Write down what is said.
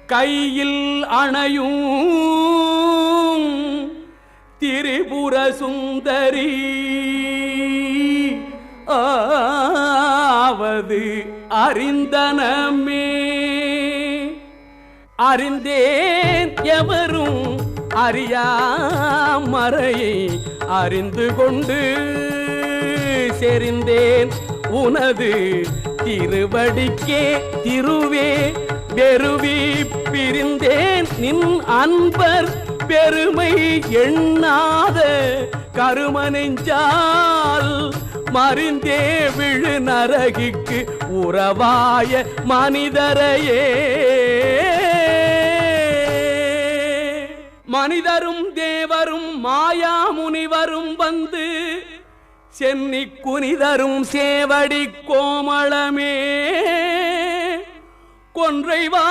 கையில் அணையும் திரிபுர சுந்தரி ஆவது அறிந்தனமே. அறிந்தேன் எவரும் அறியாமறையை அறிந்து கொண்டு செறிந்தேன் உனது திருவடிக்கே திருவே பெருவி பிரிந்தேன் நின் அன்பர் பெருமை எண்ணாத கருமனெஞ்சால் மறிந்தே விழு நரகிக்கு உறவாய மனிதரையே. மனிதரும் தேவரும் மாயா முனிவரும் வந்து சென்னி குனிதரும் சேவடி கோமளமே கொன்றைவா